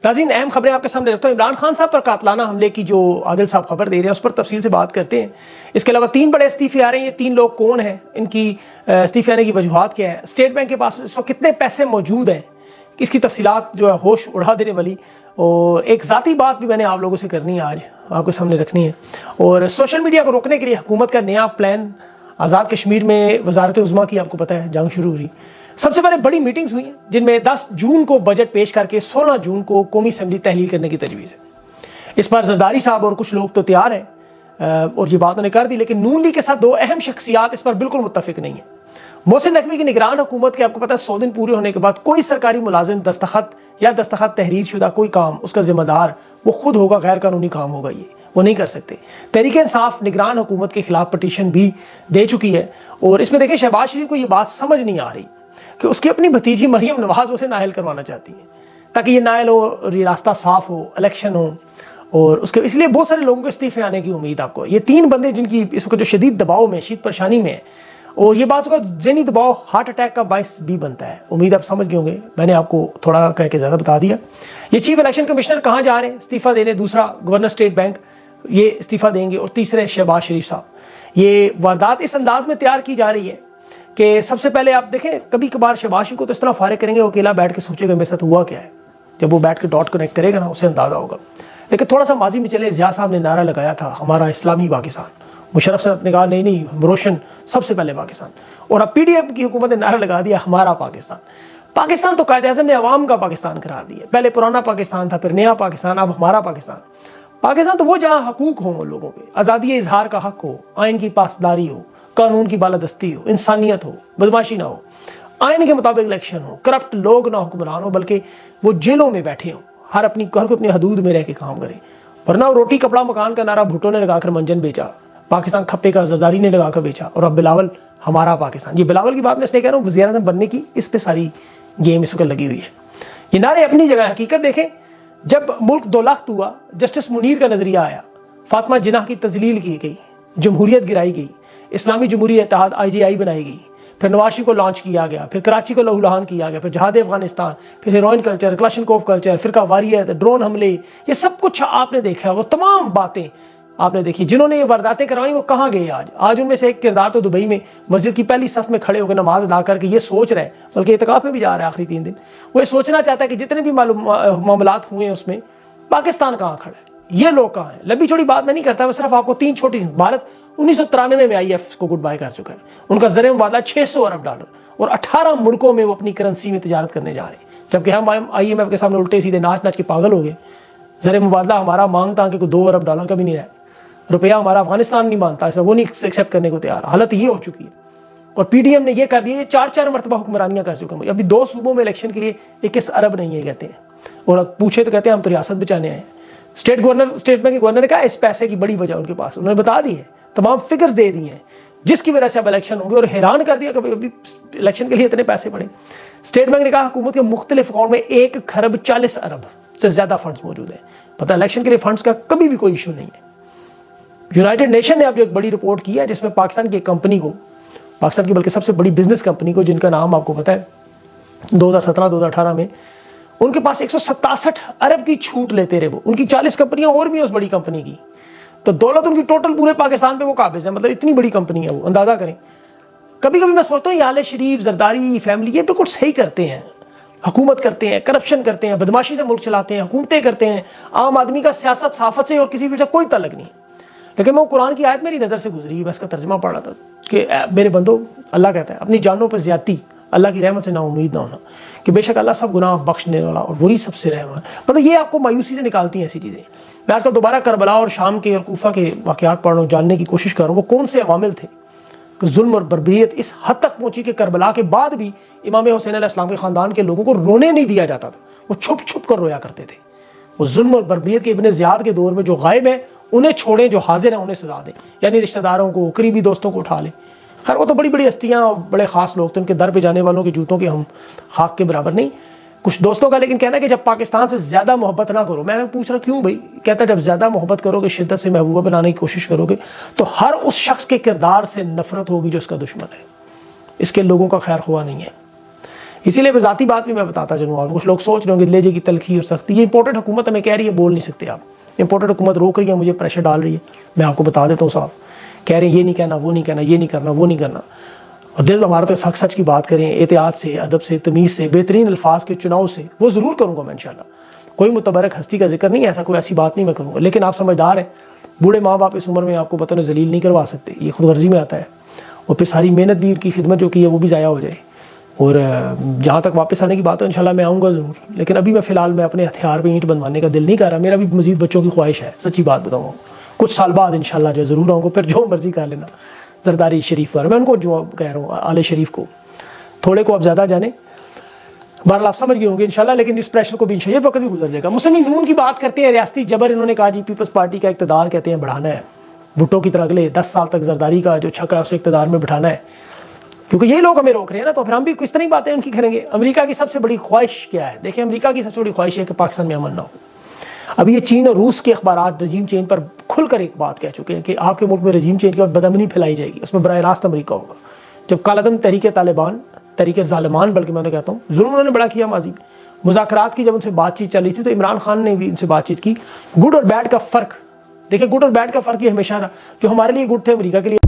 नाज़रीन, अहम खबरें आपके सामने रखता हूँ। इमरान खान साहब पर कातलाना हमले की जो आदिल साहब खबर दे रहे हैं उस पर तफसील से बात करते हैं। इसके अलावा 3 बड़े इस्तीफे आ रहे हैं। ये 3 लोग कौन हैं, इनकी इस्तीफे आने की वजूहत क्या है, स्टेट बैंक के पास इस वक्त कितने पैसे मौजूद हैं, इसकी तफसीलात जो है होश उड़ा देने वाली। और एक ज़ाती बात भी मैंने आप लोगों से करनी है, आज आपके सामने रखनी है। और सोशल मीडिया को रोकने के लिए हुकूमत का नया प्लान, आज़ाद कश्मीर में वजारत उज़्मा की आपको पता है जंग शुरू हो रही। सबसे पहले बड़ी मीटिंग्स हुई हैं जिनमें 10 जून को बजट पेश करके 16 जून को कौमी असम्बली तहलील करने की तजवीज़ है। इस पर जरदारी साहब और कुछ लोग तो तैयार हैं और ये बात उन्होंने कर दी, लेकिन नून लीग के साथ 2 अहम शख्सियात इस पर बिल्कुल मुत्तफिक नहीं है। मोहसिन नकवी की निगरान हुकूमत के आपको पता है 100 दिन पूरे होने के बाद कोई सरकारी मुलाजिम दस्तखत या दस्तखत तहरीर शुदा कोई काम उसका जिम्मेदार वो खुद होगा, गैर कानूनी काम होगा, ये वो नहीं कर सकते। तहरीक इंसाफ निगरान हुकूमत के खिलाफ पटिशन भी दे चुकी है और इसमें देखिए शहबाज शरीफ को ये बात समझ नहीं आ रही कि उसकी अपनी भतीजी मरियम नवाज उसे नाअहल करवाना चाहती है ताकि ये नाअहल हो और ये रास्ता साफ हो, इलेक्शन हो। और उसके इसलिए बहुत सारे लोगों को इस्तीफे आने की उम्मीद आपको। ये 3 बंदे जिनकी इस वक्त जो शदीद दबाव में, शीत परेशानी में है, और ये बात का ज़हनी दबाव हार्ट अटैक का बायस भी बनता है। उम्मीद आप समझ गए होंगे, मैंने आपको थोड़ा कह के ज़्यादा बता दिया। ये चीफ इलेक्शन कमिश्नर कहाँ जा रहे हैं इस्तीफ़ा देने, दूसरा गवर्नर स्टेट बैंक ये इस्तीफ़ा देंगे, और तीसरे शहबाज शरीफ साहब। ये वारदात इस अंदाज में तैयार की जा रही है कि सबसे पहले आप देखें, कभी कभार शहबाज शरीफ को तो इस तरह फारिग करेंगे, वो अकेला बैठ के सोचेगा मेरे साथ हुआ क्या है। जब वो बैठ के डॉट कनेक्ट करेगा ना, उसे अंदाज़ा होगा। लेकिन थोड़ा सा माजी में चले, ज़िया साहब ने नारा लगाया था हमारा इस्लामी पाकिस्तान। मुशर्रफ साहब ने कहा नहीं रोशन सबसे पहले पाकिस्तान। और अब पीडीएफ की हुकूमत ने नारा लगा दिया हमारा पाकिस्तान। पाकिस्तान तो कायदे-ए-आज़म ने अवाम का पाकिस्तान करार दिया। पहले पुराना पाकिस्तान था, फिर नया पाकिस्तान, अब हमारा पाकिस्तान। पाकिस्तान तो वो जहाँ हकूक हों लोगों के, आज़ादी इजहार का हक हो, आइन की पासदारी हो, कानून की बालादस्ती हो, इंसानियत हो, बदमाशी ना हो, आइन के मुताबिक इलेक्शन हो, करप्ट लोग ना हुक्मरान हो, बल्कि वो जेलों में बैठे हों, हर अपनी घर को अपनी हदूद में रह के काम करें। वरना रोटी कपड़ा मकान का नारा भुट्टो ने लगाकर मंजन बेचा, पाकिस्तान खप्पे का जरदारी ने लगाकर बेचा, और अब बिलावल हमारा पाकिस्तान। ये बिलावल की बात मैं इसलिए कह रहा हूँ, वज़ीर आज़म बनने की इस पे सारी गेम इस वक्त लगी हुई है। ये नारे अपनी जगह, हकीकत देखें, जब मुल्क 2 लाख हुआ, जस्टिस मुनीर का नजरिया आया, फातिमा जिन्नाह की तजलील की गई, जमहूरियत गिराई गई, इस्लामी जमहूरी इत्तेहाद IGI बनाई गई, फिर नवाज शरीफ को लॉन्च किया गया, फिर कराची को लहूलुहान किया गया, फिर जहाद अफगानिस्तान, फिर हीरोइन कल्चर, क्लाशनकोव कल्चर, फिरका वारियत, ड्रोन हमले, ये सब कुछ आपने देखा। वो तमाम बातें आपने देखी। जिन्होंने ये वारदातें करवाई वो कहाँ गए आज उनमें से एक किरदार तो दुबई में मस्जिद की पहली सफ में खड़े होकर नमाज अदा करके ये सोच रहे हैं, बल्कि इत्तिकाफ में भी जा रहा है आखिरी 3 दिन, वो ये सोचना चाहता है कि जितने भी मामलात हुए हैं उसमें पाकिस्तान कहाँ खड़ा है, ये लोग कहाँ हैं। लंबी चौड़ी बात मैं नहीं करता, मैं सिर्फ आपको 3 छोटी। भारत 1993 में IF को गुड बाय कर चुका है। उनका ज़र मुबादला $600 अरब और 18 मुल्कों में वो अपनी करेंसी में तिजारत करने जा रहे हैं, जबकि हम IMF के सामने उल्टे सीधे नाच नाच के पागल हो गए। ज़र मुबादला हमारा मांगता कि कोई $2 अरब का भी नहीं रहा, रुपया हमारा अफगानिस्तान नहीं मानता, ऐसा वो नहीं एक्सेप्ट करने को तैयार। हालत ये हो चुकी है। और PDM ने ये कर दिया, ये 4 मरतबा हुक्मरानियाँ कर चुके हैं। अभी 2 सूबों में इलेक्शन के लिए 21 अरब नहीं है कहते हैं, और पूछे तो कहते हैं हम तो रियासत बचाने आए हैं। स्टेट बैंक के गवर्नर ने कहा इस पैसे की बड़ी वजह उनके पास, उन्होंने बता दी है, तमाम फिगर्स दे दी हैं जिसकी वजह से अब इलेक्शन होंगे, और हैरान कर दिया कभी अभी इलेक्शन के लिए इतने पैसे पड़े। स्टेट बैंक ने कहा हुकूमत के मुख्तलिफ अकाउंट में 1 खरब 40 अरब से ज़्यादा फंड्स मौजूद हैं। पता इलेक्शन के लिए फंड्स का कभी भी कोई इशू नहीं है। यूनाइटेड नेशन ने अब जो एक बड़ी रिपोर्ट की है जिसमें पाकिस्तान की एक कंपनी को, पाकिस्तान की बल्कि सबसे बड़ी बिजनेस कंपनी को, जिनका नाम आपको पता है 2017-2018 में उनके पास 167 अरब की छूट लेते रहे वो, उनकी 40 कंपनियां और भी उस बड़ी कंपनी की, तो दौलत उनकी टोटल पूरे पाकिस्तान पे वो काबिज है। मतलब इतनी बड़ी कंपनी है वो, अंदाजा करें। कभी कभी मैं सोचता हूँ आले शरीफ, जरदारी फैमिली ये बिल्कुल सही करते हैं, हुकूमत करते हैं, करप्शन करते हैं, बदमाशी से मुल्क चलाते हैं, हुकूमतें करते हैं, आम आदमी का सियासत सहाफत से और किसी भी कोई तल्लुक नहीं। लेकिन वो कुरान की आयत मेरी नज़र से गुजरी, मैं इसका तर्जुमा पढ़ रहा था कि मेरे बंदो, अल्लाह कहता है अपनी जानों पर ज्यादती अल्लाह की रहमत से ना उम्मीद ना होना, कि बेशक अल्लाह सब गुनाह बख्शने वाला और वही सबसे रहमान। मतलब ये आपको मायूसी से निकालती हैं ऐसी चीज़ें। मैं आजकल दोबारा करबला और शाम के और कूफा के वाक़यात पढ़ रहा हूँ, जानने की कोशिश कर रहा हूँ वो कौन से अवामिल थे कि जुल्म और बर्बरियत इस हद तक पहुँची कि करबला के बाद भी इमाम हुसैन अलैहिस्सलाम के ख़ानदान के लोगों को रोने नहीं दिया जाता था, वो छुप छुप कर रोया करते थे। वो जुल्म और बर्बरियत के इब्ने ज़ियाद के दौर में जो गायब है उन्हें छोड़ें, जो हाजिर हैं उन्हें सजा दें, यानी रिश्तेदारों को, करीबी दोस्तों को उठा लें। खैर वो तो बड़ी बड़ी हस्तियाँ, बड़े ख़ास लोग थे, उनके दर पे जाने वालों के जूतों के हम खाक के बराबर नहीं, कुछ दोस्तों का। लेकिन कहना कि जब पाकिस्तान से ज़्यादा मोहब्बत ना करो, मैं पूछ रहा क्यों भाई, कहता जब ज़्यादा मोहब्बत करोगे, शिद्दत से महबूबा बनाने की कोशिश करोगे, तो हर उस शख्स के किरदार से नफरत होगी जो उसका दुश्मन है। इसके लोगों का खैर खुआ नहीं है। इसीलिए ज़ाती बात भी मैं बताता चलूँ आपको। कुछ लोग सोच रहे होंगे ले की तलखी और सख्ती, ये इंपोर्टेड हुकूमत हमें कह रही है बोल नहीं सकते आप। इंपोर्टेड हुकूमत रोक रही है, मुझे प्रेशर डाल रही है, मैं आपको बता देता हूँ साहब। कह रहे हैं ये नहीं कहना, वो नहीं कहना, ये नहीं करना, वो नहीं करना। और दिल हमारा तो सच की बात करें, एहतियात से, अदब से, तमीज़ से, बेहतरीन अल्फाज के चुनाव से, वो ज़रूर करूँगा मैं इंशाल्लाह। कोई मुतबरक हस्ती का जिक्र नहीं, ऐसा कोई ऐसी बात नहीं मैं करूँगा। लेकिन आप समझदार हैं, बूढ़े माँ बाप इस उम्र में आपको पता नहीं जलील नहीं करवा सकते, ये खुद गर्जी में आता है। और फिर सारी मेहनत भी, उनकी खिदमत जो की है वो भी ज़ाया हो जाए। और जहाँ तक वापस आने की बात है इंशाल्लाह मैं आऊँगा ज़रूर। लेकिन अभी मैं फ़िलहाल मैं अपने हथियार पे ईंट बनवाने का दिल नहीं कर रहा। मेरा भी मज़ीद बच्चों की ख्वाहिश है, सच्ची बात बताऊँ। कुछ साल बाद इंशाल्लाह जो ज़रूर आऊँगा, फिर जो मर्ज़ी कर लेना। जरदारी शरीफ पर मैं उनको जो कह रहा हूँ, आले शरीफ को थोड़े को अब ज़्यादा जाने, बहरहाल आप समझ गए होंगे इंशाल्लाह। लेकिन इस प्रेशर को भी इंशाल्लाह ये वक्त भी गुजर जाएगा। मुस्लिम लीग नून की बात करते हैं, रियासती जबर इन्होंने कहा जी पीपल्स पार्टी का इक़्तिदार कहते हैं बढ़ाना है, भुट्टो की तरह अगले 10 साल तक जरदारी का जो छक्का है उसे इक़्तिदार में बिठाना है, क्योंकि ये लोग हमें रोक रहे हैं ना। तो फिर हम भी किस तरह की बातें उनकी करेंगे। अमेरिका की सबसे बड़ी ख्वाहिश क्या है? देखिए, अमेरिका की सबसे बड़ी ख्वाहिश है कि पाकिस्तान में अमन ना हो। अभी ये चीन और रूस के अखबार रजीम चेंज पर खुलकर एक बात कह चुके हैं कि आपके मुल्क में रजीम चेंज के बाद बदअमनी फैलाई जाएगी, उसमें बराह रास्त अमरीका होगा। जब कालदम तहरीक तालिबान, तहरीक ज़ालिमान बल्कि मैं कहता हूँ, जुल्म उन्होंने बड़ा किया माजी में। मुज़ाकरात की जब उनसे बातचीत चल रही थी तो इमरान खान ने भी उनसे बातचीत की। गुड और बैड का फ़र्क देखिए, गुड और बैड का फ़र्क ये हमेशा रहा, जो हमारे लिए गुड थे अमेरिका के लिए